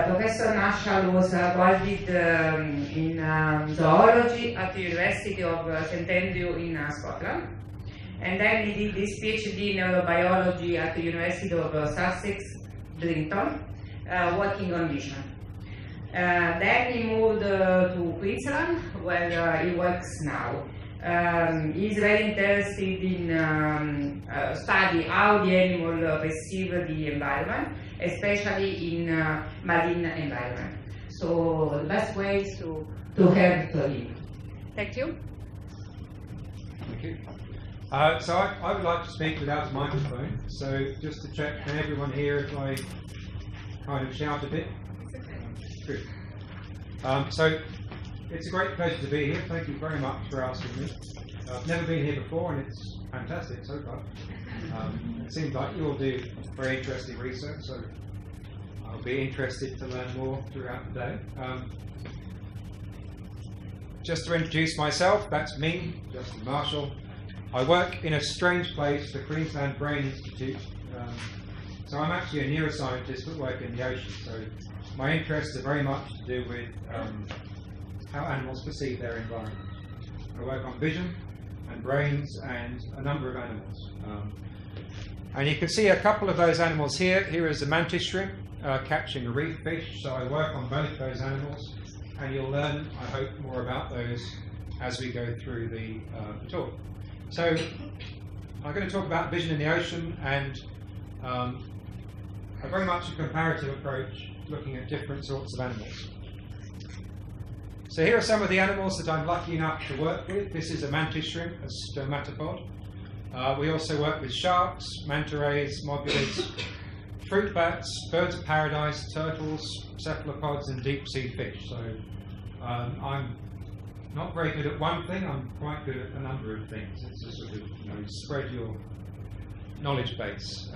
Professor Marshall was graduate in zoology at the University of St Andrew in Scotland, and then he did his PhD in neurobiology at the University of Sussex, Brinton, working on vision. Then he moved to Queensland, where he works now. He's very interested in study how the animal perceive the environment, especially in marine environment. So the best way is to have to him. Thank you. Thank you. So I would like to speak without a microphone. So just to check, can everyone hear if I kind of shout a bit? Good. So it's a great pleasure to be here. Thank you very much for asking me. I've never been here before, and it's fantastic so far. It seems like you all do very interesting research, so I'll be interested to learn more throughout the day. Just to introduce myself, that's me, Justin Marshall. I work in a strange place, the Queensland Brain Institute. So I'm actually a neuroscientist but work in the ocean. So my interests are very much to do with how animals perceive their environment. I work on vision and brains and a number of animals. And you can see a couple of those animals here. Here is a mantis shrimp catching a reef fish. So I work on both those animals, and you'll learn, I hope, more about those as we go through the talk. So I'm going to talk about vision in the ocean and a very much a comparative approach, looking at different sorts of animals. So here are some of the animals that I'm lucky enough to work with. This is a mantis shrimp, a Stomata Pod. We also work with sharks, manta rays, mobulids, fruit bats, birds of paradise, turtles, cephalopods, and deep sea fish. So I'm not very good at one thing, I'm quite good at a number of things. It's a sort of, spread your knowledge base.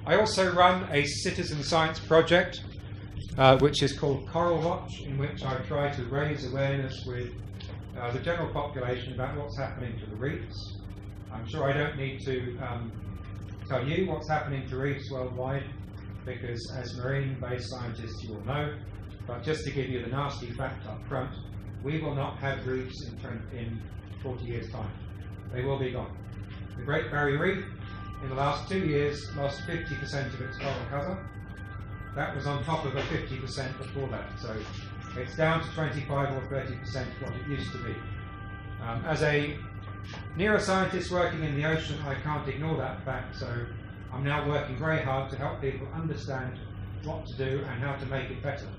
I also run a citizen science project, which is called Coral Watch, in which I try to raise awareness with the general population about what's happening to the reefs. I'm sure I don't need to tell you what's happening to reefs worldwide, because as marine-based scientists you will know, but just to give you the nasty fact up front, we will not have reefs in 40 years' time. They will be gone. The Great Barrier Reef, in the last 2 years, lost 50% of its coral cover. That was on top of a 50% before that. So it's down to 25 or 30% what it used to be. As a neuroscientist working in the ocean, I can't ignore that fact. So I'm now working very hard to help people understand what to do and how to make it better.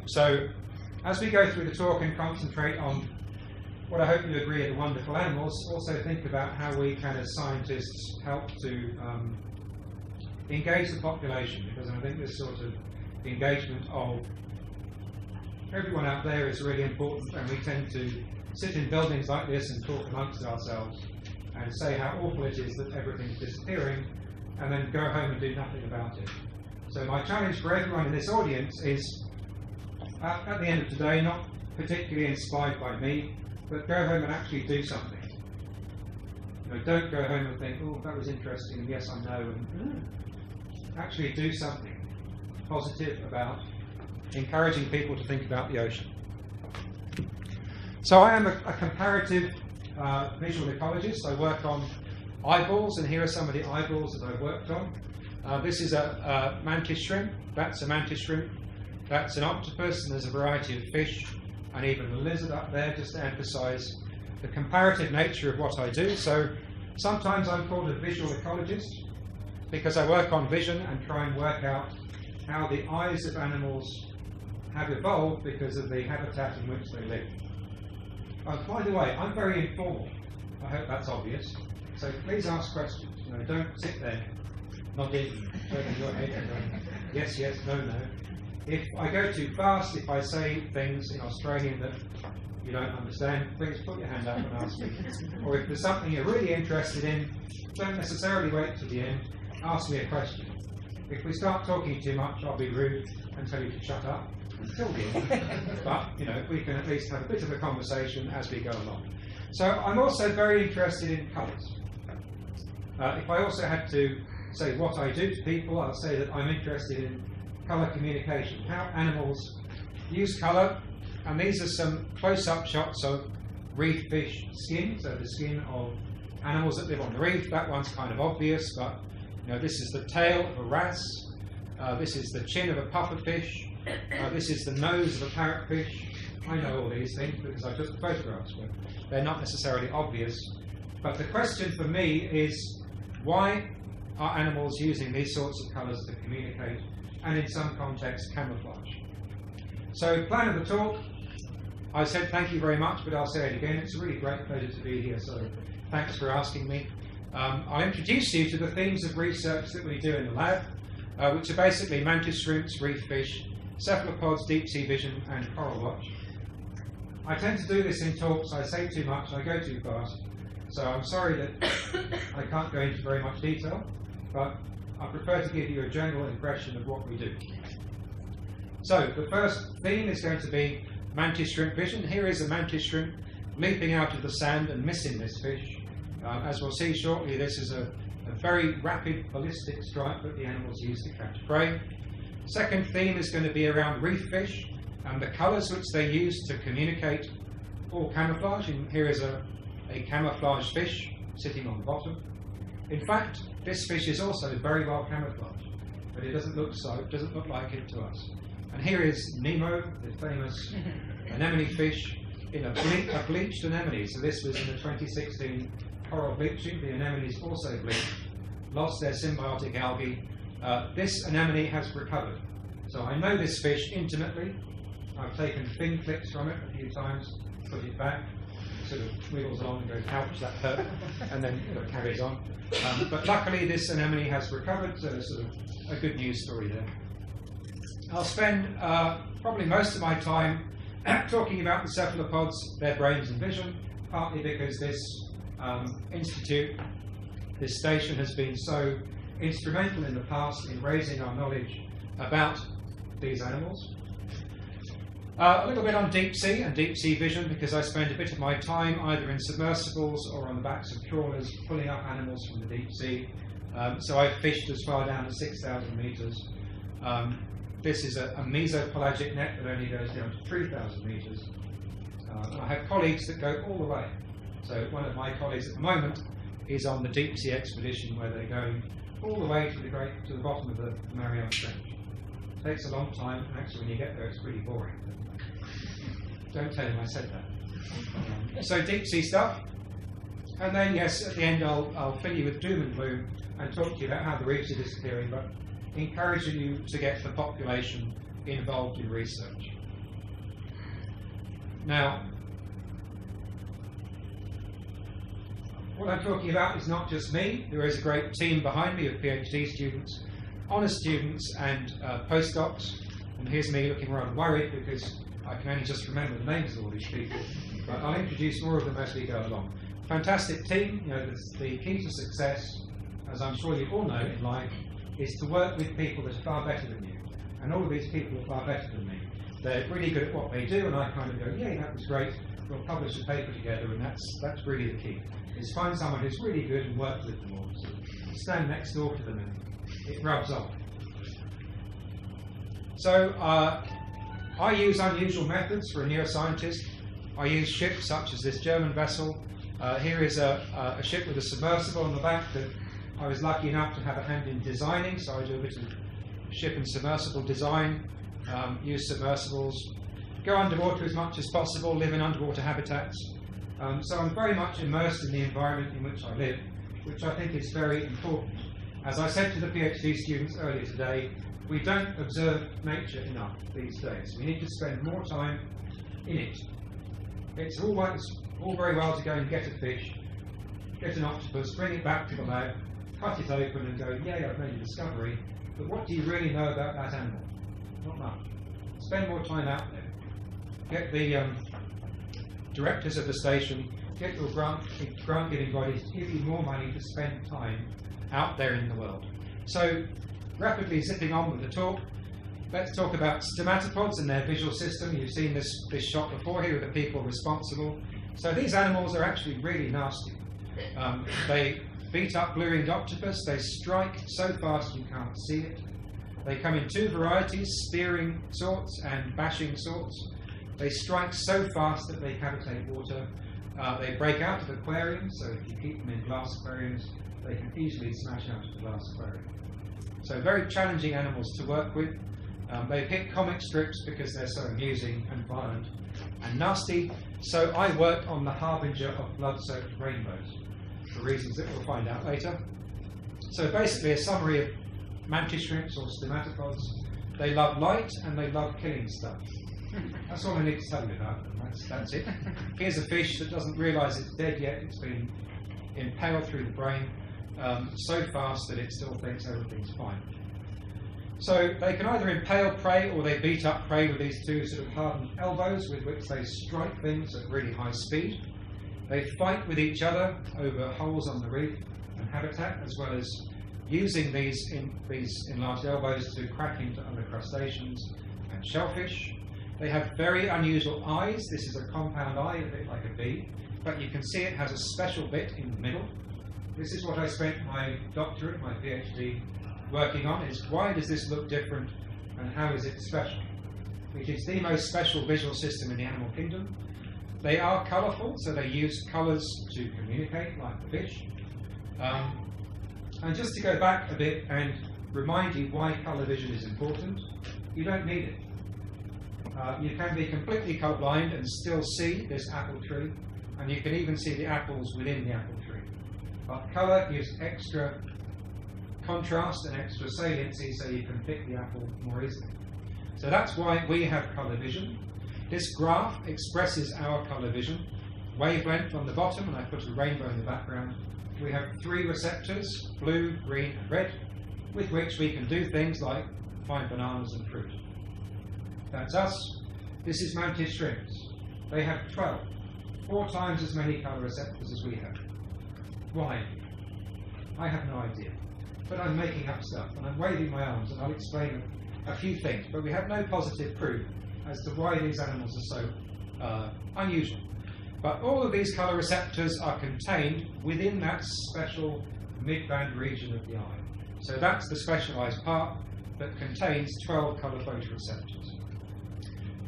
So as we go through the talk and concentrate on what I hope you agree are the wonderful animals, also think about how we can, as scientists, help to engage the population, because I think this sort of engagement of everyone out there is really important, and we tend to sit in buildings like this and talk amongst ourselves and say how awful it is that everything's disappearing, and then go home and do nothing about it. So my challenge for everyone in this audience is, at the end of today, not particularly inspired by me, but go home and actually do something. Don't go home and think, oh, that was interesting, and yes, I know, and actually do something positive about encouraging people to think about the ocean. So I am a comparative visual ecologist. I work on eyeballs, and here are some of the eyeballs that I've worked on. This is a mantis shrimp. That's a mantis shrimp. That's an octopus, and there's a variety of fish, and even a lizard up there, just to emphasize the comparative nature of what I do. So sometimes I'm called a visual ecologist, because I work on vision and try and work out how the eyes of animals have evolved because of the habitat in which they live. By the way, I'm very informal. I hope that's obvious. So please ask questions. Don't sit there nodding, turning your head and going, yes, yes, no, no. If I go too fast, if I say things in Australian that you don't understand, please put your hand up and ask me. Or if there's something you're really interested in, don't necessarily wait to the end, ask me a question. If we start talking too much, I'll be rude and tell you to shut up until the end. But, we can at least have a bit of a conversation as we go along. So I'm also very interested in colours. If I also had to say what I do to people, I'll say that I'm interested in colour communication, how animals use colour. And these are some close-up shots of reef fish skin, so the skin of animals that live on the reef. That one's kind of obvious, but this is the tail of a wrasse, this is the chin of a pufferfish, this is the nose of a parrotfish. I know all these things because I took the photographs, but they're not necessarily obvious. But the question for me is, why are animals using these sorts of colours to communicate, and in some contexts camouflage? So, plan of the talk, I said thank you very much, but I'll say it again. It's a really great pleasure to be here, so thanks for asking me. I'll introduce you to the themes of research that we do in the lab, which are basically mantis shrimps, reef fish, cephalopods, deep sea vision, and coral watch. I tend to do this in talks. I say too much, I go too fast, so I'm sorry that I can't go into very much detail, but I prefer to give you a general impression of what we do. So the first theme is going to be mantis shrimp vision. Here is a mantis shrimp leaping out of the sand and missing this fish. As we'll see shortly, this is a very rapid ballistic strike that the animals use to catch prey. Second theme is going to be around reef fish and the colours which they use to communicate or camouflage. And here is a camouflaged fish sitting on the bottom. In fact, this fish is also very well camouflaged, but it doesn't look like it to us. And here is Nemo, the famous anemone fish, in a bleached anemone. So this was in the 2016 coral bleaching. The anemones also bleached, lost their symbiotic algae. This anemone has recovered. So I know this fish intimately. I've taken fin clips from it a few times, put it back, sort of wiggles along and goes, ouch, that hurt, and then carries on. But luckily this anemone has recovered, so there's sort of a good news story there. I'll spend probably most of my time talking about the cephalopods, their brains and vision, partly because this institute, this station has been so instrumental in the past in raising our knowledge about these animals. A little bit on deep sea and deep sea vision, because I spend a bit of my time either in submersibles or on the backs of trawlers pulling up animals from the deep sea. So I've fished as far down as 6,000 metres. This is a mesopelagic net that only goes down to 3,000 metres. I have colleagues that go all the way. So one of my colleagues at the moment is on the deep sea expedition where they're going all the way to the bottom of the Mariana Trench. It takes a long time. Actually, when you get there, it's pretty boring. Don't tell him I said that. So deep sea stuff. And then, yes, at the end I'll fill you with doom and gloom and talk to you about how the reefs are disappearing, but encouraging you to get the population involved in research. Now, what I'm talking about is not just me. There is a great team behind me of PhD students, honours students and postdocs. And here's me looking rather worried because I can only just remember the names of all these people. But I'll introduce more of them as we go along. Fantastic team. The key to success, as I'm sure you all know in life, is to work with people that are far better than you. And all of these people are far better than me. They're really good at what they do, and I kind of go, yeah, that was great. We'll publish a paper together, and that's really the key. Is find someone who's really good and work with them all. So stand next door to them and it rubs off. So I use unusual methods for a neuroscientist. I use ships such as this German vessel. Here is a ship with a submersible on the back that I was lucky enough to have a hand in designing, so I do a bit of ship and submersible design, use submersibles, go underwater as much as possible, live in underwater habitats. So I'm very much immersed in the environment in which I live, which I think is very important. As I said to the PhD students earlier today, we don't observe nature enough these days. We need to spend more time in it. It's all very well to go and get a fish, get an octopus, bring it back to the lab, cut it open and go, yay, I've made a discovery. But what do you really know about that animal? Not much. Spend more time out there. Get the directors of the station, get your grant-giving bodies to give you more money to spend time out there in the world. So, rapidly zipping on with the talk, let's talk about Stomata Pods and their visual system. You've seen this shot before here with the people responsible. So these animals are actually really nasty. They beat up blue-ringed octopus, they strike so fast you can't see it. They come in two varieties, spearing sorts and bashing sorts. They strike so fast that they cavitate water. They break out of aquariums, so if you keep them in glass aquariums, they can easily smash out of the glass aquarium. So very challenging animals to work with. They've hit comic strips because they're so amusing and violent and nasty. So I worked on the harbinger of blood-soaked rainbows, for reasons that we'll find out later. So basically a summary of Mantis Shrimps or Stomata Pods. They love light and they love killing stuff. That's all I need to tell you about them. That's it. Here's a fish that doesn't realise it's dead yet. It's been impaled through the brain so fast that it still thinks everything's fine. So they can either impale prey or they beat up prey with these two sort of hardened elbows with which they strike things at really high speed. They fight with each other over holes on the reef and habitat, as well as using these enlarged elbows to crack into other crustaceans and shellfish. They have very unusual eyes. This is a compound eye, a bit like a bee, but you can see it has a special bit in the middle. This is what I spent my doctorate, my PhD, working on, is why does this look different and how is it special? It is the most special visual system in the animal kingdom. They are colourful, so they use colours to communicate, like the fish. And just to go back a bit and remind you why colour vision is important, you don't need it. You can be completely colourblind and still see this apple tree, and you can even see the apples within the apple tree. But colour gives extra contrast and extra saliency, so you can pick the apple more easily. So that's why we have colour vision. This graph expresses our colour vision. Wavelength on the bottom, and I put a rainbow in the background. We have 3 receptors, blue, green and red, with which we can do things like find bananas and fruit. That's us. This is Mantis Shrimps. They have 12, 4 times as many colour receptors as we have. Why? I have no idea. But I'm making up stuff, and I'm waving my arms, and I'll explain a few things. But we have no positive proof as to why these animals are so unusual. But all of these colour receptors are contained within that special mid-band region of the eye. So that's the specialised part that contains 12 colour photoreceptors.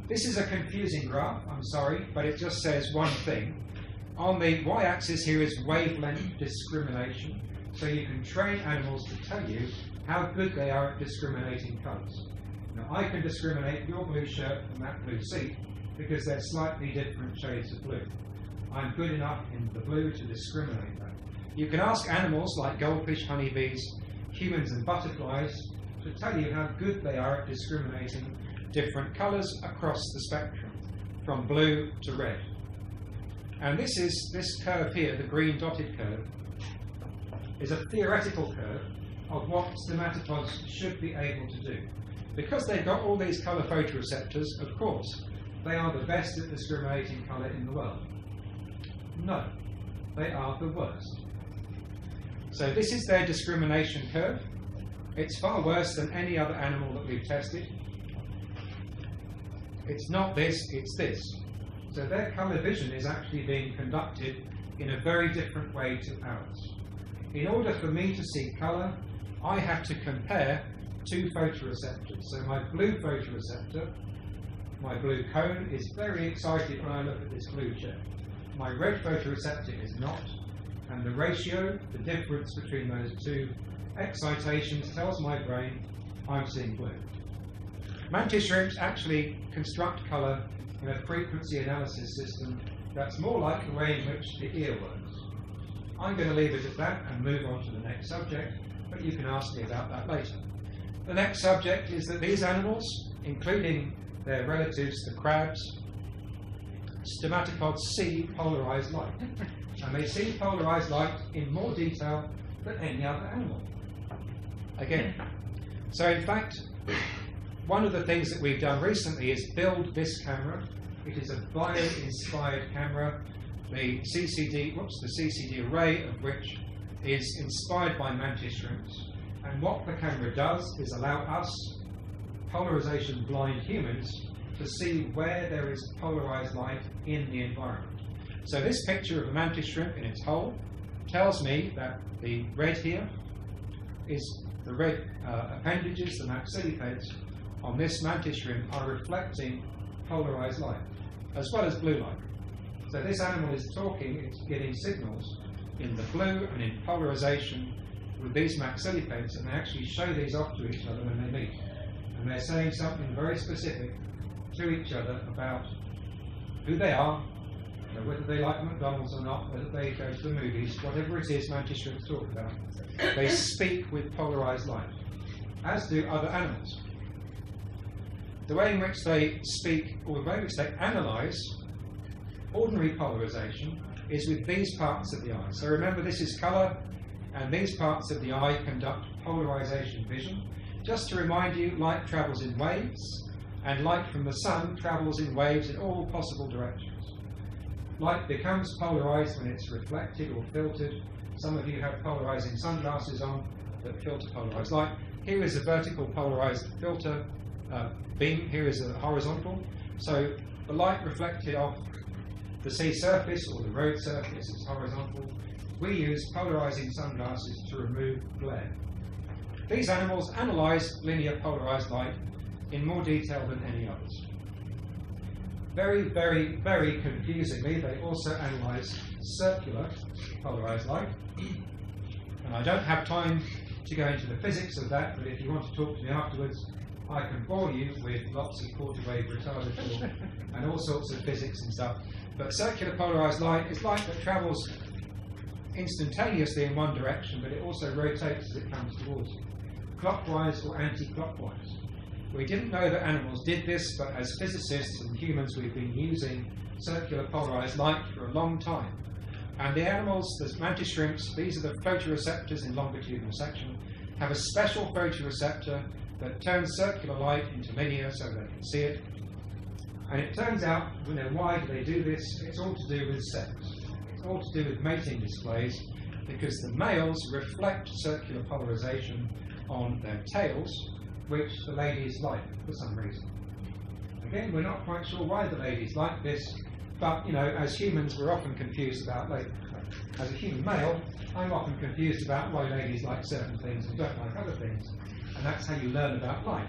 This is a confusing graph, I'm sorry, but it just says one thing. On the y-axis here is wavelength discrimination. So you can train animals to tell you how good they are at discriminating colours. Now I can discriminate your blue shirt from that blue seat because they're slightly different shades of blue. I'm good enough in the blue to discriminate that. You can ask animals like goldfish, honeybees, humans and butterflies to tell you how good they are at discriminating different colours across the spectrum, from blue to red. And this curve here, the green dotted curve, is a theoretical curve of what Stomata Pods should be able to do. Because they've got all these colour photoreceptors, of course, they are the best at discriminating colour in the world. No, they are the worst. So this is their discrimination curve. It's far worse than any other animal that we've tested. It's not this, it's this. So their colour vision is actually being conducted in a very different way to ours. In order for me to see colour, I have to compare 2 photoreceptors. So my blue photoreceptor, my blue cone, is very excited when I look at this blue chip. My red photoreceptor is not, and the ratio, the difference between those 2 excitations tells my brain I'm seeing blue. Mantis shrimps actually construct colour in a frequency analysis system that's more like the way in which the ear works. I'm going to leave it at that and move on to the next subject, but you can ask me about that later. The next subject is that these animals, including their relatives, the crabs, Stomata Pods, see polarised light. And they see polarised light in more detail than any other animal. Again. So in fact, one of the things that we've done recently is build this camera. It is a bio-inspired camera. The CCD array of which is inspired by Mantis Shrimps. And what the camera does is allow us, polarisation blind humans, to see where there is polarised light in the environment. So this picture of a Mantis Shrimp in its hole tells me that the red here is the red appendages, the maxillipates, on this mantis shrimp are reflecting polarized light, as well as blue light. So this animal is talking, it's getting signals in the blue and in polarization with these maxillipates, and they actually show these off to each other when they meet. And they're saying something very specific to each other about who they are, whether they like McDonald's or not, whether they go to the movies, whatever it is mantis shrimps talk about. They speak with polarized light, as do other animals. The way in which they speak, or the way in which they analyze ordinary polarization, is with these parts of the eye. So remember, this is color, and these parts of the eye conduct polarization vision. Just to remind you, light travels in waves, and light from the sun travels in waves in all possible directions. Light becomes polarized when it's reflected or filtered. Some of you have polarizing sunglasses on that filter polarized light. Here is a vertical polarized filter beam, here is a horizontal. So the light reflected off the sea surface or the road surface is horizontal. We use polarizing sunglasses to remove glare. These animals analyze linear polarized light in more detail than any others. Very, very, very confusingly, they also analyze circular polarized light. And I don't have time to go into the physics of that, but if you want to talk to me afterwards, I can bore you with lots of quarter wave retarded talk and all sorts of physics and stuff. But circular polarized light is light that travels instantaneously in one direction, but it also rotates as it comes towards you, clockwise or anti-clockwise. We didn't know that animals did this, but as physicists and humans, we've been using circular polarized light for a long time. And the animals, the mantis shrimps, these are the photoreceptors in longitudinal section, have a special photoreceptor that turns circular light into linear so they can see it. And it turns out, why do they do this? It's all to do with sex. It's all to do with mating displays, because the males reflect circular polarization on their tails, which the ladies like for some reason. Again, we're not quite sure why the ladies like this, but as humans, we're often confused about, as a human male, I'm often confused about why ladies like certain things and don't like other things, and that's how you learn about life.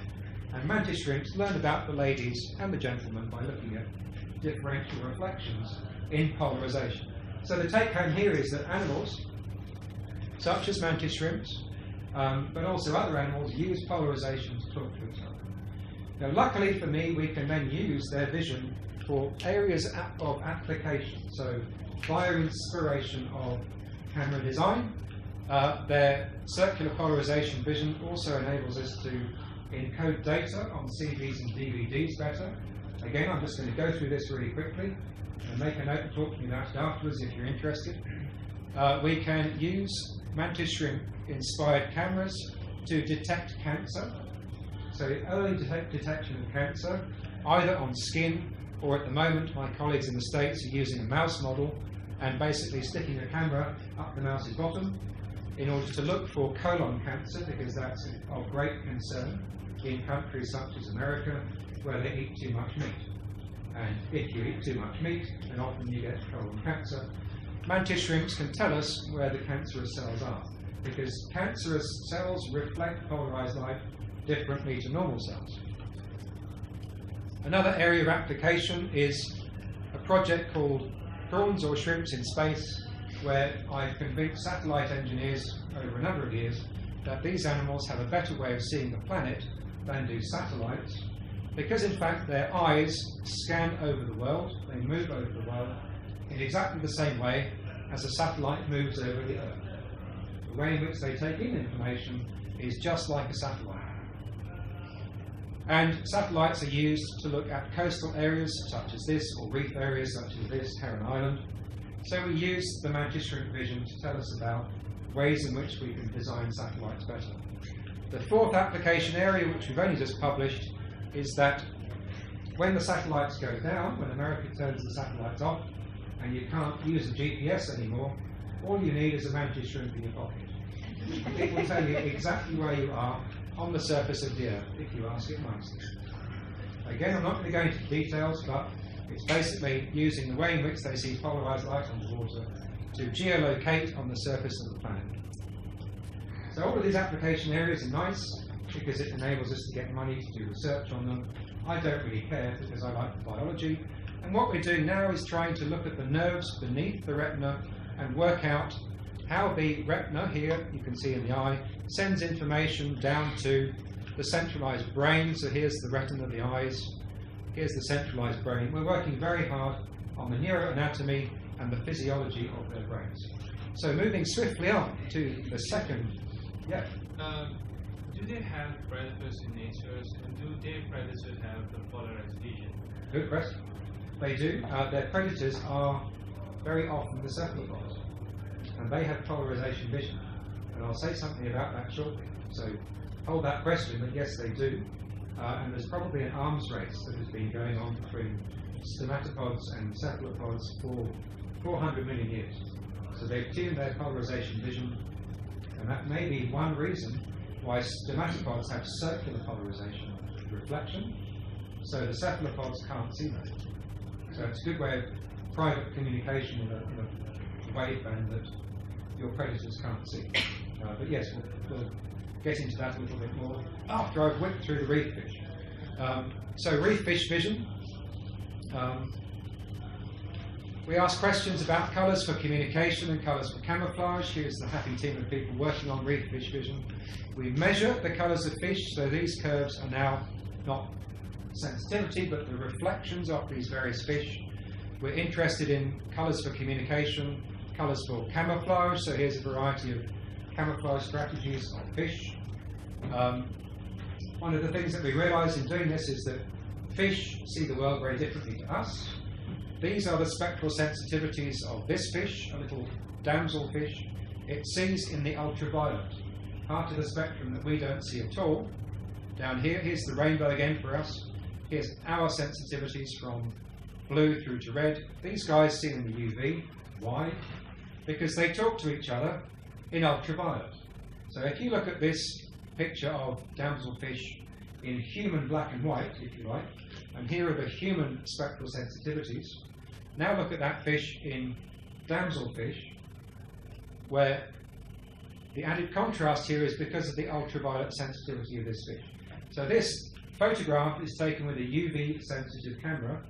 And mantis shrimps learn about the ladies and the gentlemen by looking at differential reflections in polarization. So the take home here is that animals, such as mantis shrimps, but also other animals, use polarization to talk to each other. Now, luckily for me, we can then use their vision for areas of application. So, via inspiration of camera design, their circular polarization vision also enables us to encode data on CDs and DVDs better. Again, I'm just going to go through this really quickly and make a note and talk to me about it afterwards if you're interested. We can use mantis shrimp inspired cameras to detect cancer. So early detection of cancer, either on skin or at the moment my colleagues in the States are using a mouse model and basically sticking a camera up the mouse's bottom in order to look for colon cancer, because that's of great concern in countries such as America where they eat too much meat. And if you eat too much meat, then often you get colon cancer. Mantis shrimps can tell us where the cancerous cells are, because cancerous cells reflect polarized light differently to normal cells. Another area of application is a project called Prawns or Shrimps in Space, where I've convinced satellite engineers over a number of years that these animals have a better way of seeing the planet than do satellites, because in fact their eyes scan over the world, they move over the world in exactly the same way as a satellite moves over the Earth. The way in which they take in information is just like a satellite. And satellites are used to look at coastal areas such as this, or reef areas such as this, Heron Island. So we use the mantis shrimp vision to tell us about ways in which we can design satellites better. The fourth application area, which we've only just published, is that when the satellites go down, when America turns the satellites off, and you can't use a GPS anymore, all you need is a mantis shrimp in your pocket. It will tell you exactly where you are on the surface of the Earth, if you ask it nicely. Again, I'm not going to go into details, but it's basically using the way in which they see polarized light on the water to geolocate on the surface of the planet. So So all of these application areas are nice because it enables us to get money to do research on them. I don't really care because I like the biology. And what we're doing now is trying to look at the nerves beneath the retina and work out how the retina, here you can see in the eye, sends information down to the centralized brain. So here's the retina, the eyes, here's the centralized brain. We're working very hard on the neuroanatomy and the physiology of their brains. So moving swiftly on to the second, yeah. Do they have predators in nature, and do their predators have the polarized vision? Good question. They do. Their predators are very often the cephalopods, and they have polarization vision. And I'll say something about that shortly. So hold that question, but yes, they do. And there's probably an arms race that has been going on between Stomata Pods and Cephalopods for 400 million years. So they've tuned their polarization vision, and that may be one reason why Stomata Pods have circular polarization reflection, so the cephalopods can't see that. So it's a good way of private communication in a waveband that your predators can't see. But yes, we'll get into that a little bit more after I've whipped through the reef fish. So reef fish vision. We ask questions about colours for communication and colours for camouflage. Here's the happy team of people working on reef fish vision. We measure the colours of fish, so these curves are now not sensitivity, but the reflections of these various fish. We're interested in colours for communication, colours for camouflage, so here's a variety of camouflage strategies of fish. One of the things that we realise in doing this is that fish see the world very differently to us. These are the spectral sensitivities of this fish, a little damselfish. It sees in the ultraviolet, part of the spectrum that we don't see at all. Down here, here's the rainbow again for us. Here's our sensitivities from blue through to red. These guys see in the UV. Why? Because they talk to each other in ultraviolet. So if you look at this picture of damselfish in human black and white, if you like, and here are the human spectral sensitivities. Now look at that fish in damselfish, where the added contrast here is because of the ultraviolet sensitivity of this fish. So this photograph is taken with a UV sensitive camera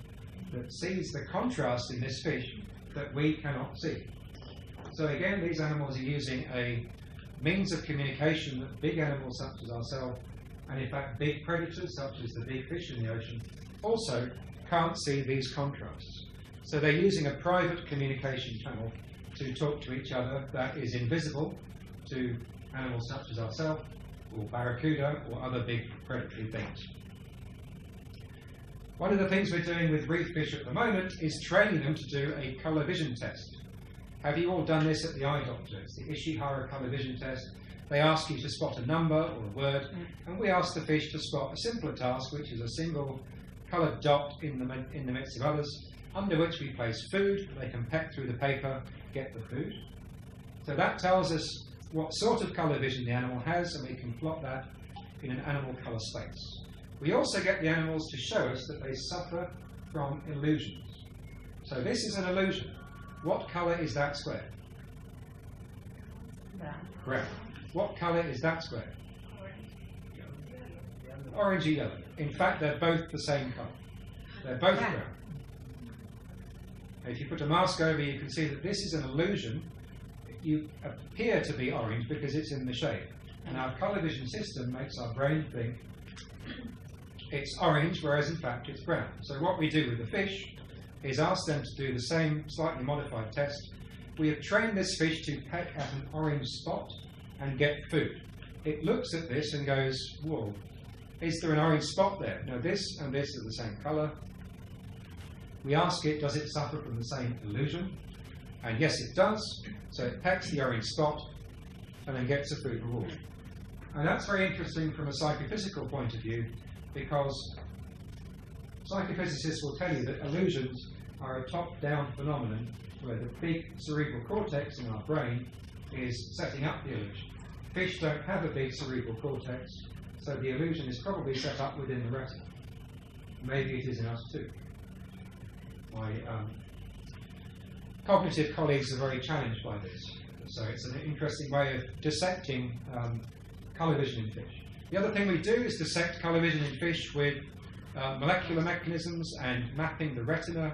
that sees the contrast in this fish that we cannot see. So again, these animals are using a means of communication that big animals such as ourselves, and in fact big predators such as the big fish in the ocean, also can't see these contrasts. So they're using a private communication channel to talk to each other that is invisible to animals such as ourselves, or barracuda, or other big predatory things. One of the things we're doing with reef fish at the moment is training them to do a colour vision test. Have you all done this at the eye doctor? It's the Ishihara colour vision test. They ask you to spot a number or a word, and we ask the fish to spot a simpler task, which is a single coloured dot in the midst of others, under which we place food. They can peck through the paper, get the food. So that tells us what sort of colour vision the animal has, and we can plot that in an animal colour space. We also get the animals to show us that they suffer from illusions. So this is an illusion. What colour is that square? Brown. Brown. What colour is that square? Orangey yellow. In fact, they're both the same colour. They're both brown. If you put a mask over, you can see that this is an illusion. You appear to be orange because it's in the shade. And our colour vision system makes our brain think it's orange, whereas in fact it's brown. So what we do with the fish is ask them to do the same slightly modified test. We have trained this fish to peck at an orange spot and get food. It looks at this and goes, whoa, is there an orange spot there? No, this and this are the same colour. We ask it, does it suffer from the same illusion? And yes, it does. So it pecks the orange spot and then gets a food reward. And that's very interesting from a psychophysical point of view, because psychophysicists will tell you that illusions are a top-down phenomenon where the big cerebral cortex in our brain is setting up the illusion. Fish don't have a big cerebral cortex, so the illusion is probably set up within the retina. Maybe it is in us too. My cognitive colleagues are very challenged by this. So it's an interesting way of dissecting colour vision in fish. The other thing we do is dissect colour vision in fish with molecular mechanisms and mapping the retina.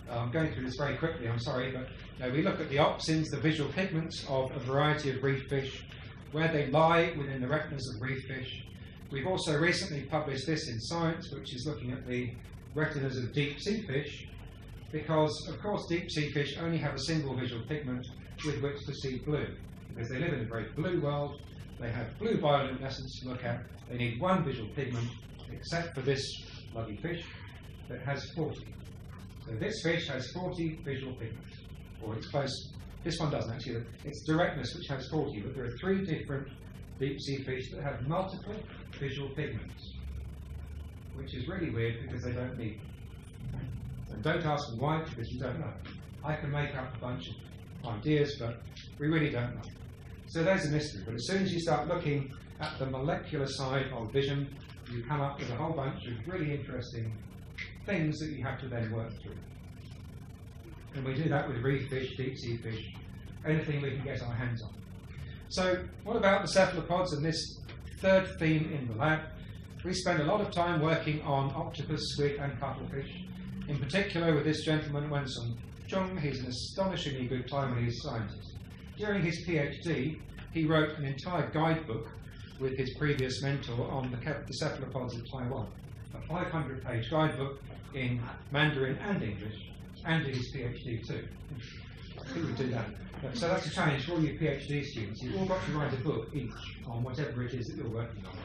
I'm going through this very quickly, I'm sorry, but we look at the opsins, the visual pigments of a variety of reef fish, where they lie within the retinas of reef fish. We've also recently published this in Science, which is looking at the retinas of deep sea fish, because, of course, deep sea fish only have a single visual pigment with which to see blue, because they live in a very blue world. They have blue bioluminescence to look at. They need one visual pigment, except for this bloody fish that has 40. So this fish has 40 visual pigments, or it's close. This one doesn't actually. It's directness which has 40, but there are 3 different deep sea fish that have multiple visual pigments, which is really weird because they don't need them. And don't ask me why, because you don't know. I can make up a bunch of ideas, but we really don't know. So there's a mystery. But as soon as you start looking at the molecular side of vision, you come up with a whole bunch of really interesting things that you have to then work through. And we do that with reef fish, deep sea fish, anything we can get our hands on. So what about the cephalopods and this third theme in the lab? We spend a lot of time working on octopus, squid and cuttlefish. In particular with this gentleman, Wen-Sung Chung. He's an astonishingly good Taiwanese scientist. During his PhD, he wrote an entire guidebook with his previous mentor on the cephalopods of Taiwan. A 500-page guidebook in Mandarin and English, and did his PhD too. Who would do that? So that's a challenge for all you PhD students. You've all got to write a book each on whatever it is that you're working on.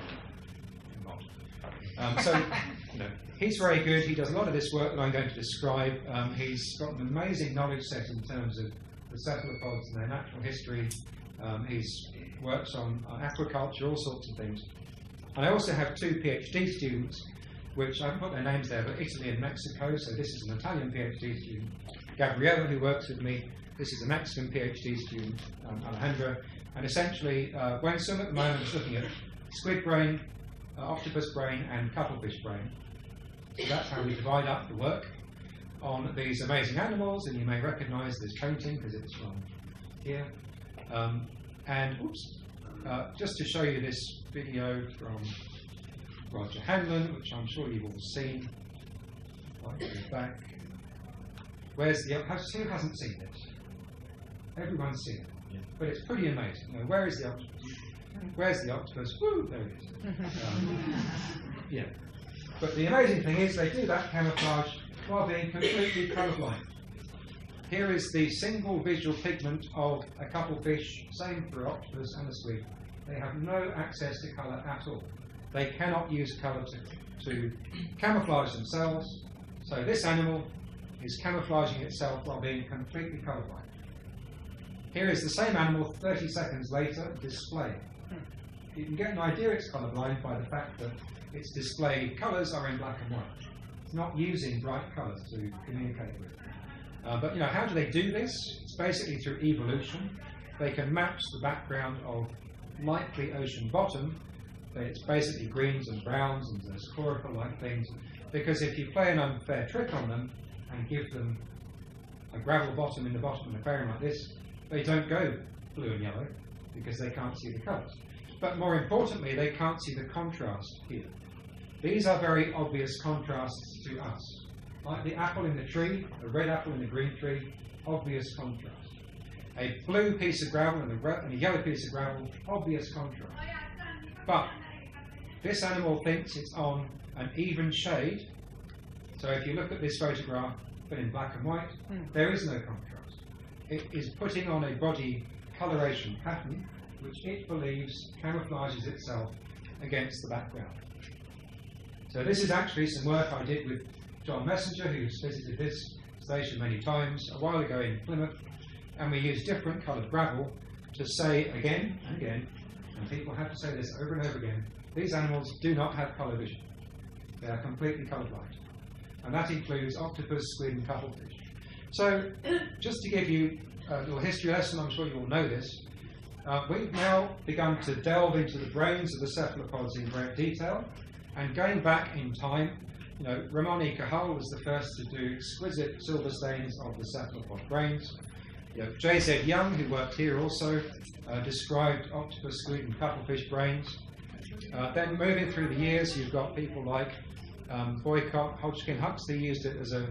He's very good. He does a lot of this work that I'm going to describe. He's got an amazing knowledge set in terms of the cephalopods and their natural history. He's works on aquaculture, all sorts of things. And I also have 2 PhD students, which I haven't put their names there, but Italy and Mexico. So this is an Italian PhD student, Gabriella, who works with me. This is a Mexican PhD student, Alejandra. And essentially, Wen-Sung at the moment is looking at squid brain, octopus brain, and cuttlefish brain. So that's how we divide up the work on these amazing animals. And you may recognize this painting because it's from here. Just to show you this video from Roger Hanlon, which I'm sure you've all seen. Right at the back. Where's the who hasn't seen this? Everyone's seen it, yeah. But it's pretty amazing. Now, where is the octopus? Where's the octopus? Woo! There it is. Yeah. But the amazing thing is they do that camouflage while being completely colourblind. Here is the single visual pigment of a cuttlefish, same for octopus and a squid. They have no access to colour at all. They cannot use colour to camouflage themselves. So this animal is camouflaging itself while being completely colourblind. Here is the same animal 30 seconds later displayed. You can get an idea it's colourblind by the fact that its displayed colours are in black and white. It's not using bright colours to communicate with. But how do they do this? It's basically through evolution. They can match the background of likely ocean bottom. It's basically greens and browns and those chlorophyll-like things. Because if you play an unfair trick on them and give them a gravel bottom in the bottom of an aquarium like this, they don't go blue and yellow because they can't see the colours. But more importantly, they can't see the contrast here. These are very obvious contrasts to us. Like the apple in the tree, the red apple in the green tree, obvious contrast. A blue piece of gravel and a yellow piece of gravel, obvious contrast. But this animal thinks it's on an even shade. So if you look at this photograph, but in black and white, there is no contrast. It is putting on a body coloration pattern, which it believes camouflages itself against the background. So this is actually some work I did with John Messenger, who's visited this station many times, a while ago in Plymouth, and we used different coloured gravel to say again and again, and people have to say this over and over again, these animals do not have colour vision. They are completely colourblind. And that includes octopus, squid and cuttlefish. So, just to give you a little history lesson, I'm sure you all know this, we've now begun to delve into the brains of the cephalopods in great detail, and going back in time, Ramon y Cajal was the first to do exquisite silver stains of the cephalopod brains. J.Z. Young, who worked here also, described octopus, squid and cuttlefish brains. Then moving through the years, you've got people like Boycott, Hodgkin, Huxley used it as a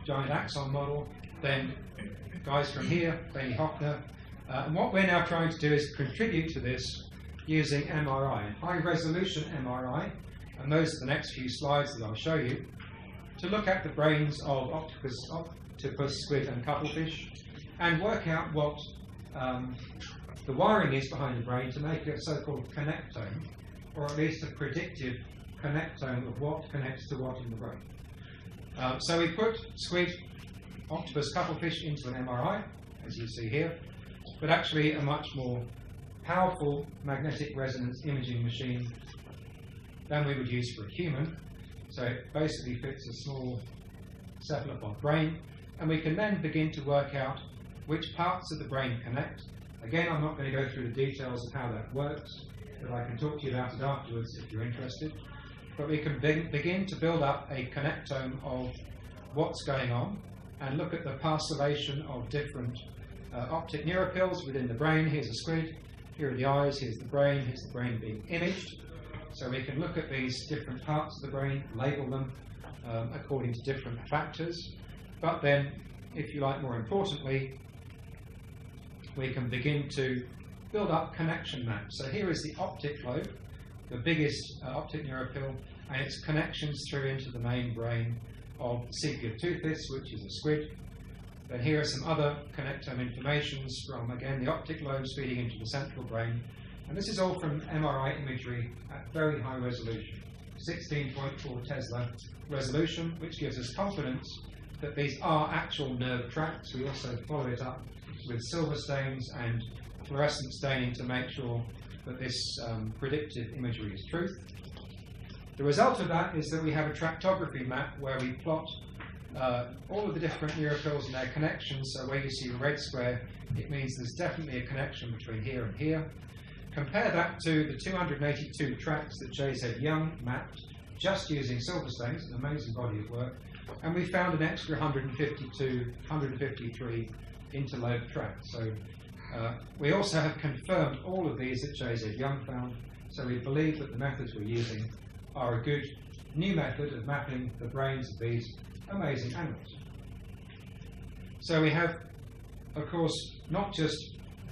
giant axon model. Then guys from here, Benny Hoffner. And what we're now trying to do is contribute to this using MRI, high resolution MRI, and those are the next few slides that I'll show you, to look at the brains of octopus, squid and cuttlefish, and work out what the wiring is behind the brain to make it a so-called connectome, or at least a predictive connectome of what connects to what in the brain. So we put squid, octopus, cuttlefish into an MRI, as you see here, but actually a much more powerful magnetic resonance imaging machine than we would use for a human. So it basically fits a small cephalopod brain, and we can then begin to work out which parts of the brain connect. Again, I'm not going to go through the details of how that works, but I can talk to you about it afterwards if you're interested. But we can begin to build up a connectome of what's going on and look at the parcellation of different optic neuropils within the brain. Here's a squid, here are the eyes, here's the brain being imaged. So we can look at these different parts of the brain, label them according to different factors. But then, if you like, more importantly, we can begin to build up connection maps. So here is the optic lobe, the biggest optic neuropil, and its connections through into the main brain of Cephalopodis, which is a squid. Then here are some other connectome informations from, again, the optic lobes feeding into the central brain. And this is all from MRI imagery at very high resolution, 16.4 Tesla resolution, which gives us confidence that these are actual nerve tracts. We also follow it up with silver stains and fluorescent staining to make sure that this predictive imagery is truth. The result of that is that we have a tractography map where we plot all of the different neuropils and their connections. So where you see a red square, it means there's definitely a connection between here and here. Compare that to the 282 tracks that J.Z. Young mapped just using silver stains, an amazing body of work, and we found an extra 153 interlobe tracks. So we also have confirmed all of these that J.Z. Young found, so we believe that the methods we're using are a good new method of mapping the brains of these amazing animals. So we have, of course, not just,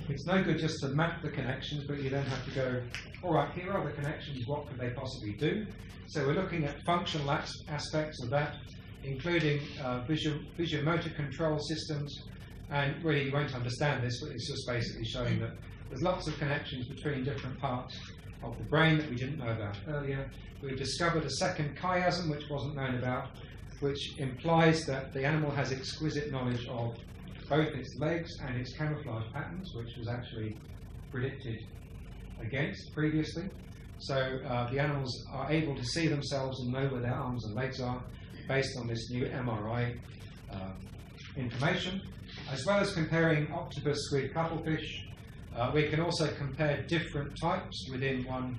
it's no good just to map the connections, but you then have to go, all right, here are the connections, what could they possibly do? So we're looking at functional aspects of that, including visual motor control systems, and really you won't understand this, but it's just basically showing that there's lots of connections between different parts of the brain that we didn't know about earlier. We've discovered a second chiasm which wasn't known about, which implies that the animal has exquisite knowledge of both its legs and its camouflage patterns, which was actually predicted against previously. So the animals are able to see themselves and know where their arms and legs are based on this new MRI information. As well as comparing octopus, squid, cuttlefish, we can also compare different types within one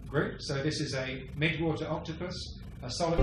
group. So this is a midwater octopus, a solid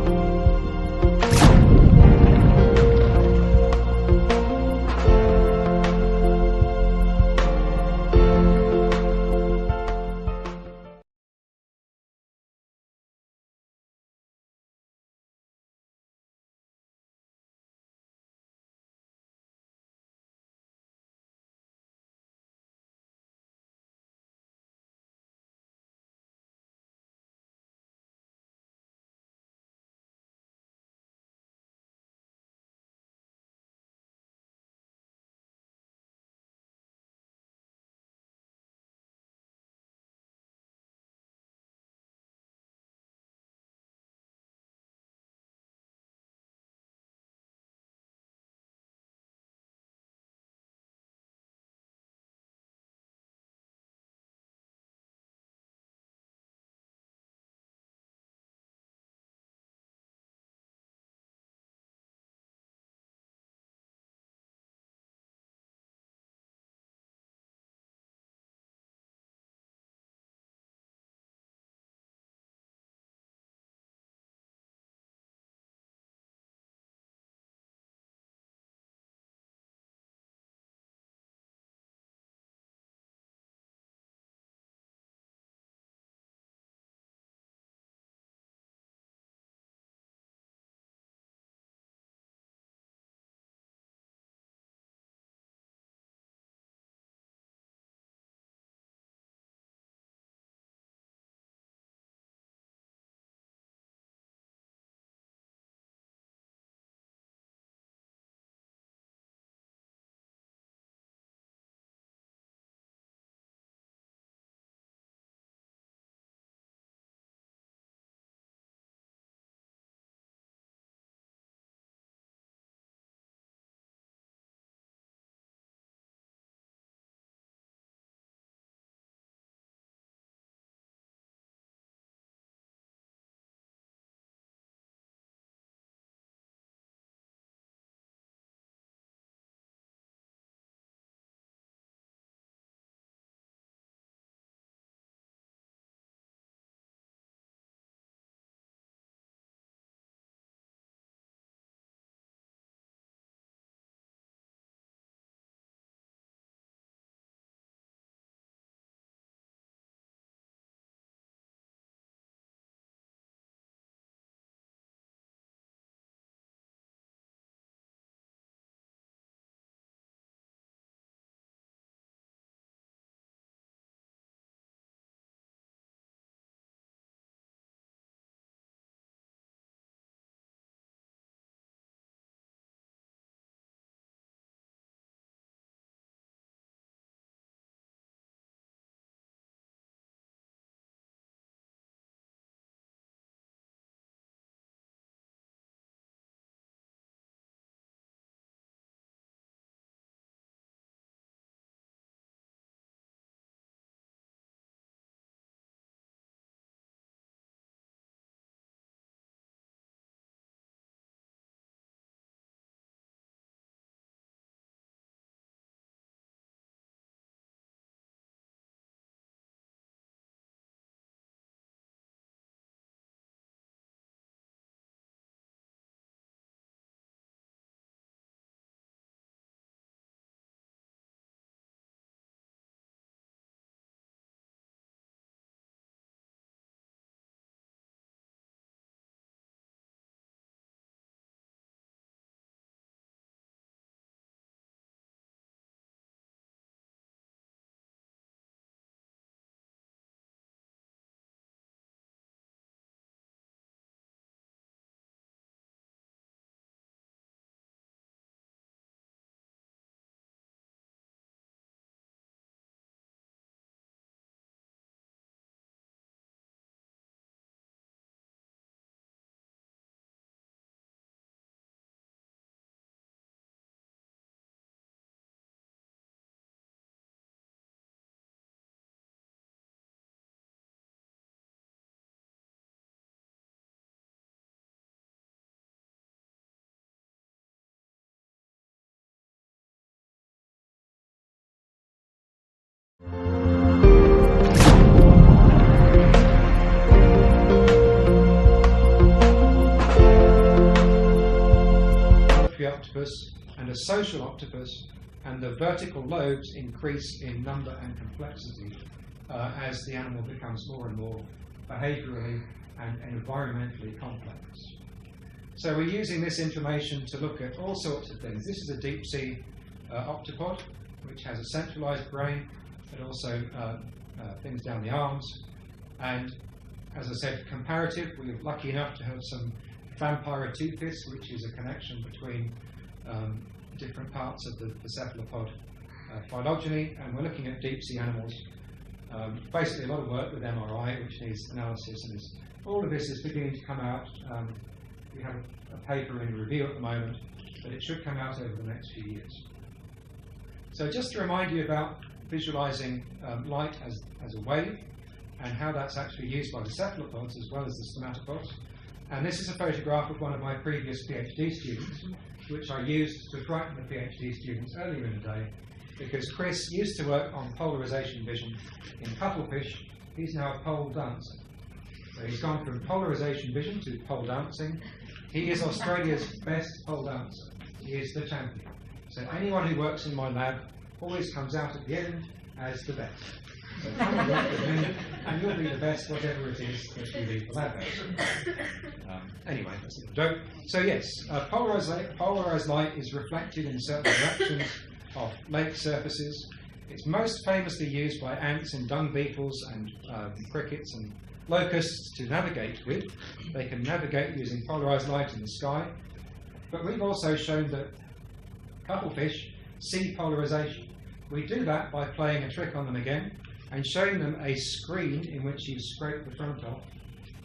octopus and a social octopus, and the vertical lobes increase in number and complexity as the animal becomes more and more behaviourally and environmentally complex. So we're using this information to look at all sorts of things. This is a deep sea octopod, which has a centralised brain, but also things down the arms. And as I said, comparative, we were lucky enough to have some vampiroteuthis, which is a connection between different parts of the cephalopod phylogeny, and we're looking at deep sea animals. Basically a lot of work with MRI, which needs analysis, and all of this is beginning to come out. We have a paper in review at the moment, but it should come out over the next few years. So just to remind you about visualizing light as a wave, and how that's actually used by the cephalopods as well as the stomata pods. And this is a photograph of one of my previous PhD students, which I used to frighten the PhD students earlier in the day, because Chris used to work on polarization vision in cuttlefish. He's now a pole dancer. So he's gone from polarization vision to pole dancing. He is Australia's best pole dancer. He is the champion. So anyone who works in my lab always comes out at the end as the best. So come and work with me, and you'll be the best, whatever it is that you leave the lab at. Anyway, that's a joke. So yes, polarized light is reflected in certain directions of lake surfaces. It's most famously used by ants and dung beetles and crickets and locusts to navigate with. They can navigate using polarized light in the sky. But we've also shown that cuttlefish see polarization. We do that by playing a trick on them again and showing them a screen in which you scrape the front off,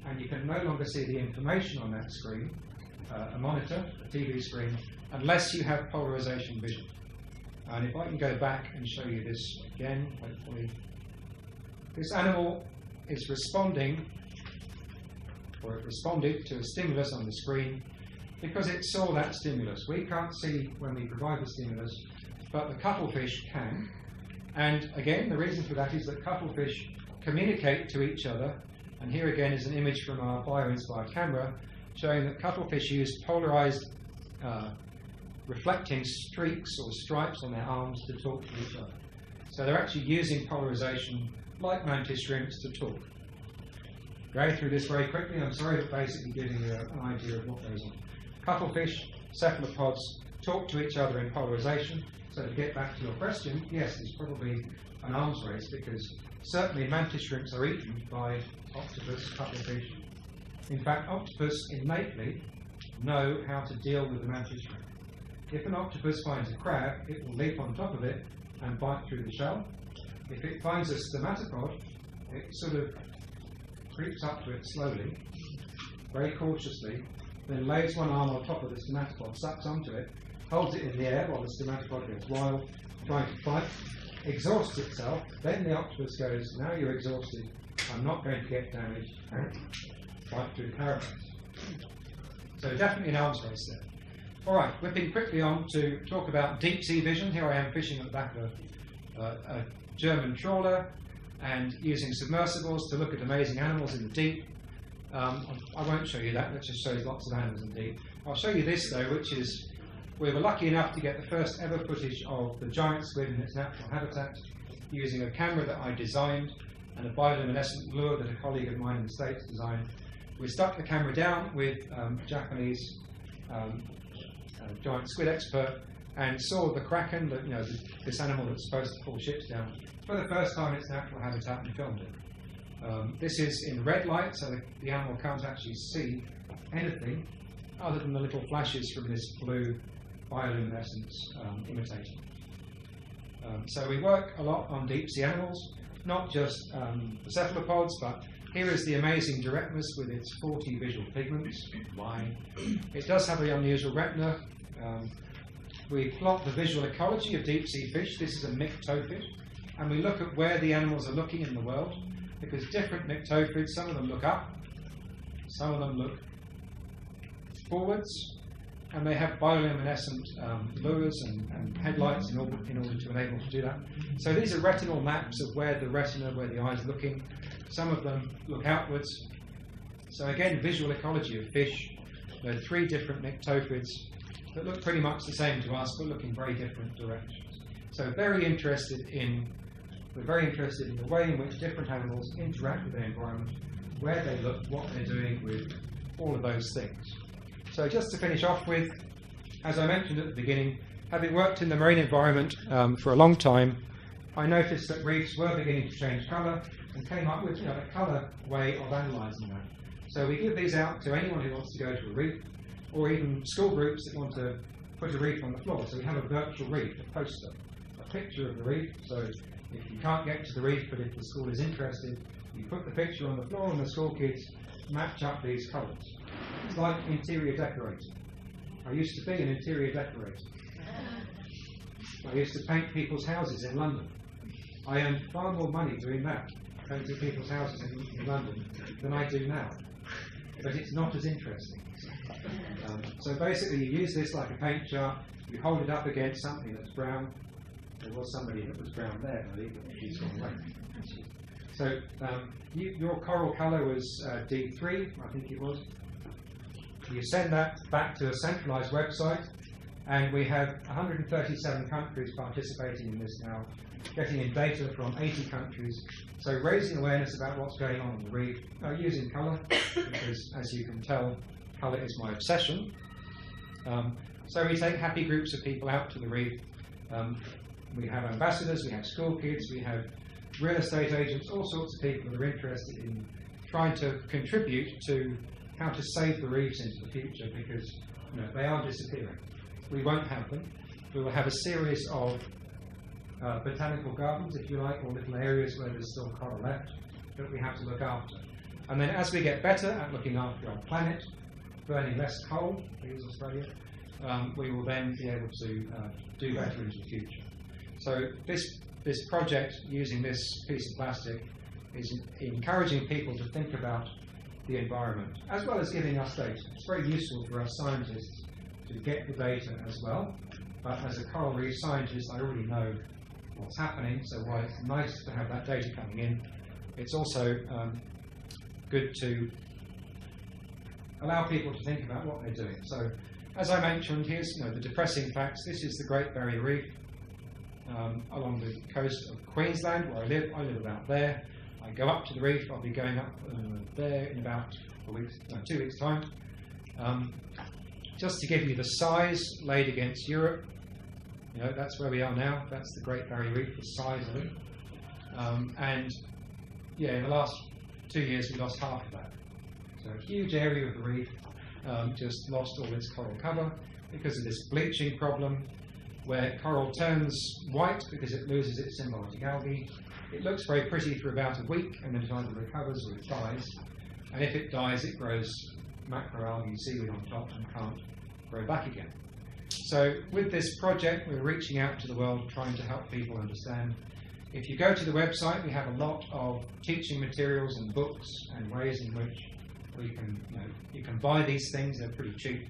and you can no longer see the information on that screen, a monitor, a TV screen, unless you have polarization vision. And if I can go back and show you this again, hopefully. This animal is responding, or it responded to a stimulus on the screen because it saw that stimulus. We can't see when we provide the stimulus, but the cuttlefish can. And again, the reason for that is that cuttlefish communicate to each other. And here again is an image from our bio-inspired camera showing that cuttlefish use polarized reflecting streaks or stripes on their arms to talk to each other. So they're actually using polarization like mantis shrimps to talk. Going through this very quickly, I'm sorry, but basically giving you an idea of what goes on. Cuttlefish, cephalopods talk to each other in polarization. So to get back to your question, yes, there's probably an arms race, because certainly mantis shrimps are eaten by octopus, cuttlefish. In fact, octopus innately know how to deal with the mantis shrimp. If an octopus finds a crab, it will leap on top of it and bite through the shell. If it finds a stomatopod, it sort of creeps up to it slowly, very cautiously, then lays one arm on top of the stomatopod, sucks onto it, holds it in the air while the stomatopod gets wild, trying to fight, exhausts itself, then the octopus goes, now you're exhausted, I'm not going to get damaged, and fight through the carapace. So definitely an arms race there. Alright, whipping quickly on to talk about deep sea vision. Here I am fishing at the back of a German trawler and using submersibles to look at amazing animals in the deep. I won't show you that just shows lots of animals in the deep. I'll show you this though, which is, we were lucky enough to get the first ever footage of the giant squid in its natural habitat using a camera that I designed and a bioluminescent lure that a colleague of mine in the States designed. We stuck the camera down with a Japanese giant squid expert and saw the kraken, this animal that's supposed to pull ships down, for the first time in its natural habitat, and filmed it. This is in red light, so the animal can't actually see anything other than the little flashes from this blue bioluminescence imitator. So we work a lot on deep sea animals, not just the cephalopods, but here is the amazing directness with its 40 visual pigments. Why? It does have an unusual retina. We plot the visual ecology of deep sea fish. This is a myctophid, and we look at where the animals are looking in the world, because different myctophids, some of them look up, some of them look forwards, and they have bioluminescent lures and headlights in order to enable to do that. So these are retinal maps of where the retina, where the eye is looking. Some of them look outwards. So again, visual ecology of fish. There are 3 different myctophids that look pretty much the same to us, but look in very different directions. So we're very interested in the way in which different animals interact with their environment, where they look, what they're doing with all of those things. So just to finish off with, as I mentioned at the beginning, having worked in the marine environment for a long time, I noticed that reefs were beginning to change colour and came up with a colour way of analysing that. So we give these out to anyone who wants to go to a reef, or even school groups that want to put a reef on the floor. So we have a virtual reef, a poster, a picture of the reef. So if you can't get to the reef, but if the school is interested, you put the picture on the floor and the school kids match up these colours. It's like interior decorating. I used to be an interior decorator. I used to paint people's houses in London. I earned far more money doing that, painting people's houses in London, than I do now. But it's not as interesting. So basically you use this like a paint chart, you hold it up against something that's brown. There was somebody that was brown there, I believe, but she's gone away. So your coral colour was D3, I think it was. You send that back to a centralised website, and we have 137 countries participating in this now, getting in data from 80 countries. So raising awareness about what's going on the reef, using colour, because as you can tell, colour is my obsession. So we take happy groups of people out to the reef. We have ambassadors, we have school kids, we have real estate agents, all sorts of people that are interested in trying to contribute to how to save the reefs into the future, because they are disappearing. We won't have them. We will have a series of botanical gardens, if you like, or little areas where there's still coral left that we have to look after. And then as we get better at looking after our planet, burning less coal, please Australia, we will then be able to do better into the future. So this project, using this piece of plastic, is encouraging people to think about the environment, as well as giving us data. It's very useful for us scientists to get the data as well, but as a coral reef scientist, I already know what's happening, so while it's nice to have that data coming in, it's also good to allow people to think about what they're doing. So, as I mentioned, here's the depressing facts. This is the Great Barrier Reef along the coast of Queensland, where I live. I live about there. I go up to the reef. I'll be going up there in about 2 weeks' time. Just to give you the size laid against Europe, that's where we are now. That's the Great Barrier Reef, the size of it. And yeah, in the last 2 years, we lost half of that. So a huge area of the reef just lost all its coral cover because of this bleaching problem, where coral turns white because it loses its symbiotic algae. It looks very pretty for about a week, and then it either recovers or it dies. And if it dies, it grows macroalgae seaweed on top and can't grow back again. So with this project, we're reaching out to the world, trying to help people understand. If you go to the website, we have a lot of teaching materials and books and ways in which we can, you can buy these things. They're pretty cheap.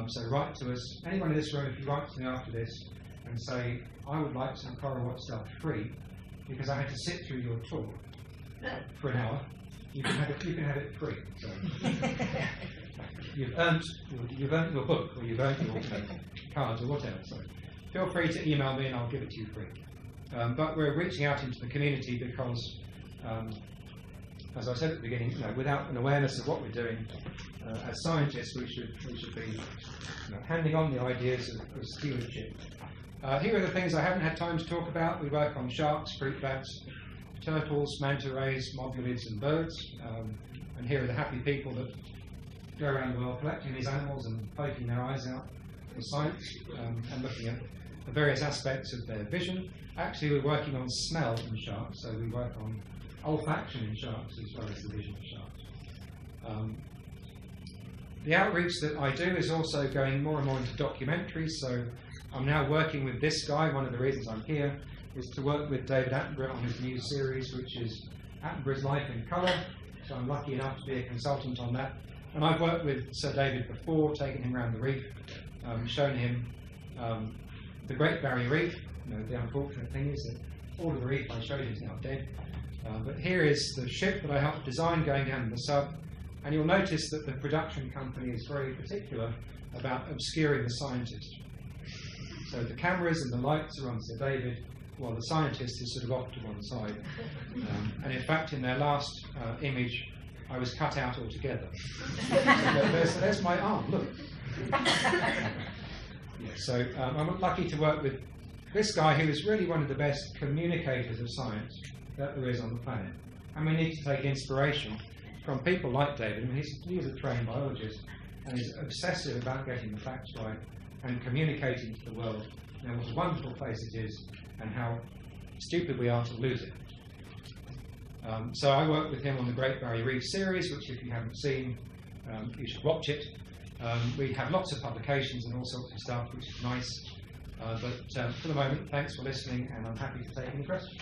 So write to us. Anyone in this room, if you write to me after this and say, I would like some coral watch stuff free, because I had to sit through your talk for an hour, you can have it free. So you've earned your book, or you've earned your cards or whatever. So feel free to email me and I'll give it to you free. But we're reaching out into the community because, as I said at the beginning, without an awareness of what we're doing, as scientists, we should be handing on the ideas of stewardship. Here are the things I haven't had time to talk about. We work on sharks, fruit bats, turtles, manta rays, mobulids, and birds. And here are the happy people that go around the world collecting these animals and poking their eyes out for science and looking at the various aspects of their vision. Actually, we're working on smell in sharks, so we work on olfaction in sharks as well as the vision of sharks. The outreach that I do is also going more and more into documentaries, so I'm now working with this guy. One of the reasons I'm here is to work with David Attenborough on his new series, which is Attenborough's Life in Colour. So I'm lucky enough to be a consultant on that. And I've worked with Sir David before, taken him around the reef, shown him the Great Barrier Reef. The unfortunate thing is that all of the reef I showed is now dead. But here is the ship that I helped design going down in the sub. And you'll notice that the production company is very particular about obscuring the scientist. So the cameras and the lights are on Sir David, while the scientist is sort of off to one side. And in fact, in their last image, I was cut out altogether. So there's my arm, look. So I'm lucky to work with this guy who is really one of the best communicators of science that there is on the planet. And we need to take inspiration from people like David. I mean, he is a trained biologist and he's obsessive about getting the facts right and communicating to the world, you know, what a wonderful place it is and how stupid we are to lose it. So I worked with him on the Great Barrier Reef series, which if you haven't seen, you should watch it. We have lots of publications and all sorts of stuff, which is nice. But for the moment, thanks for listening, and I'm happy to take any questions.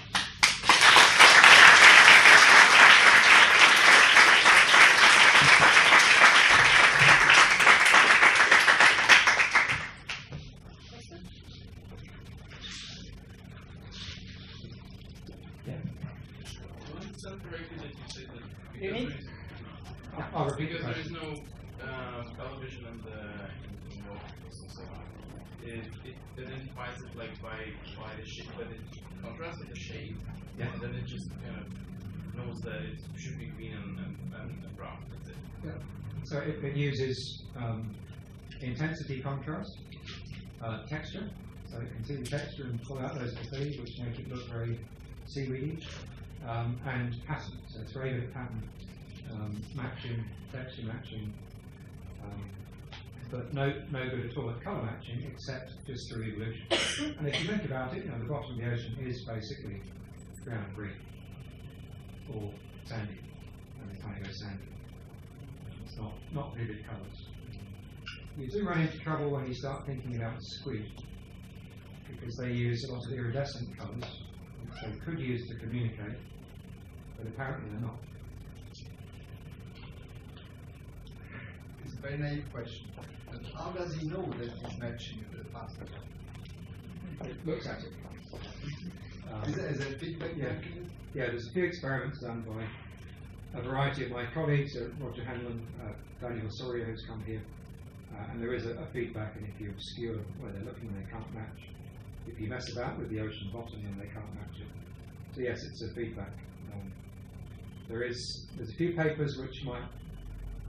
I'll repeat because the there is question. no television in the waterfalls and so on. It identifies it like by the shape, but it contrasts with the shape, and then it just kind of knows that it should be green and brown. That's it. Yeah. So it uses intensity contrast, texture, so it can see the texture and pull out those facilities which make it look very seaweedy, and pattern. So it's very good at pattern matching, texture matching, but no good at all at colour matching, except just through evolution. And if you think about it, you know, the bottom of the ocean is basically brown and green, or sandy, and it kind of goes sandy. It's not vivid colours. You do run into trouble when you start thinking about squid, because they use a lot of iridescent colours, which they could use to communicate, but apparently they're not. It's a very naive question. But how does he know that he's matching the pasta? It looks at it. Is there feedback? Yeah, there's a few experiments done by a variety of my colleagues, Roger Hanlon, Daniel Osorio, who's come here, and there is a feedback, and if you obscure where they're looking, they can't match. If you mess about with the ocean bottom, then they can't match it. So yes, it's a feedback. There's a few papers which might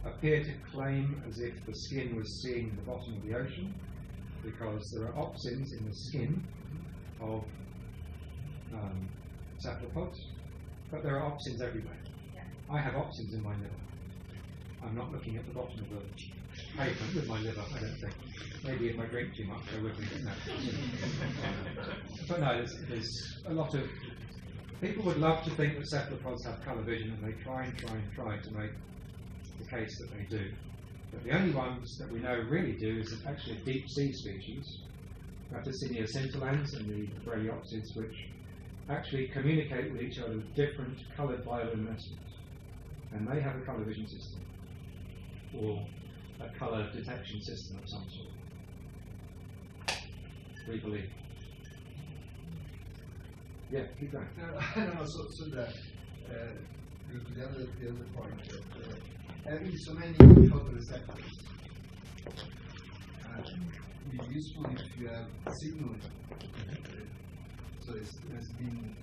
appear to claim as if the skin was seeing the bottom of the ocean, because there are opsins in the skin of cephalopods, but there are opsins everywhere. Yeah. I have opsins in my liver. I'm not looking at the bottom of the pavement with my liver, I don't think. Maybe if I drink too much, I would be. No. But no, there's a lot of... People would love to think that cephalopods have colour vision, and they try to make the case that they do. But the only ones that we know really do is actually a deep sea species, Raticinia scintillans and the Bradyopsids, which actually communicate with each other with different coloured bioluminescence. And they have a colour vision system, or a colour detection system of some sort. We believe. Yeah, keep going. I don't know. So that the other point, having so many photoreceptors, it would be useful if you have signaling. So it has been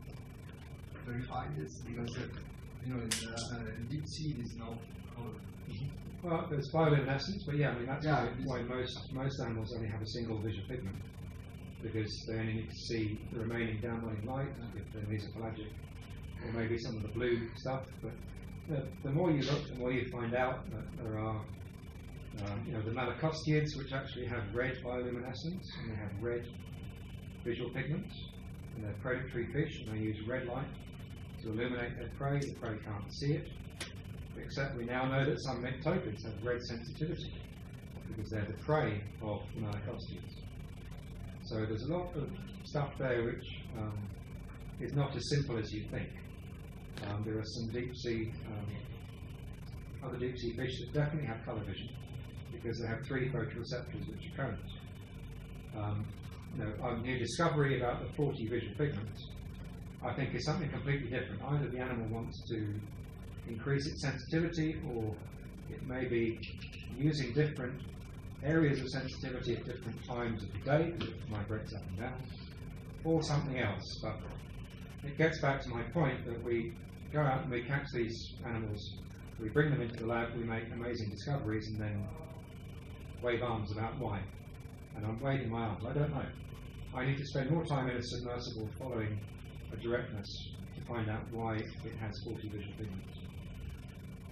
verified this, because in deep sea there's no color. Well, there's bioluminescence, but yeah, I mean that's why most animals only have a single visual pigment, because they only need to see the remaining downlighting light if they're mesopelagic, or maybe some of the blue stuff. But the more you look, the more you find out that there are, the malacostiids, which actually have red bioluminescence, and they have red visual pigments, and they're predatory fish, and they use red light to illuminate their prey. The prey can't see it, except we now know that some myctopids have red sensitivity, because they're the prey of the malacostiids. So there's a lot of stuff there which is not as simple as you think. There are some other deep sea fish that definitely have colour vision, because they have 3 photoreceptors which are current. Our new discovery about the 40 visual pigments, I think, is something completely different. Either the animal wants to increase its sensitivity, or It may be using different areas of sensitivity at different times of the day, because it migrates up and down, or something else. But it gets back to my point that we go out and we catch these animals, we bring them into the lab, we make amazing discoveries, and then wave arms about why. And I'm waving my arms. I don't know. I need to spend more time in a submersible following a directness to find out why it has 40 visual pigments.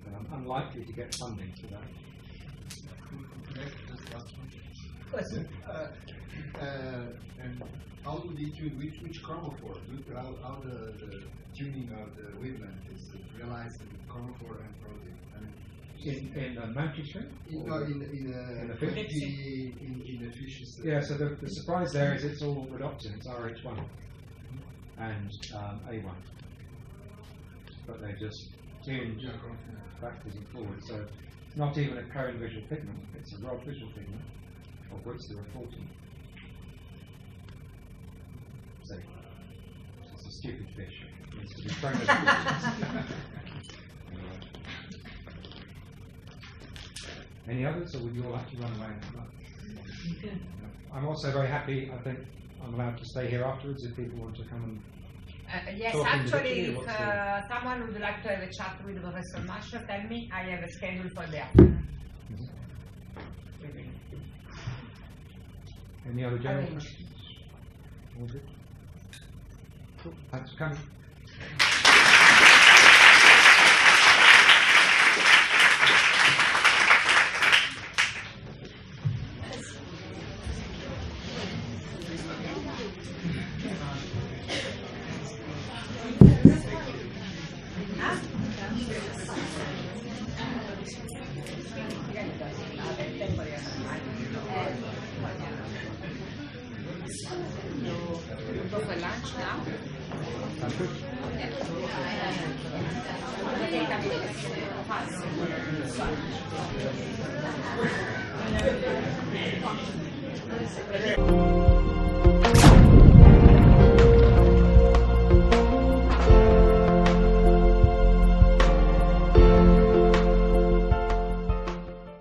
But I'm unlikely to get funding for that. And how do they tune which chromophore? How the tuning of the wavelength is to realize the chromophore and protein? In a mantis shrimp? In the fishes. Yeah, so the surprise there is it's all rhodopsin, it's RH1 and A1. But they just tune backwards and forwards. So it's not even a cone visual pigment, it's a rod visual pigment, of which there are 14. So it's a stupid fish. It needs to be thrown as Any others, or would you all like to run away? I'm also very happy, I think I'm allowed to stay here afterwards if people want to come and yes, talk actually, individually. if someone would like to have a chat with Professor Masher, tell me. I have a schedule for the afternoon. Any other general questions? All good? Cool. Thanks for coming. Go for lunch now? Sounds good. Yeah.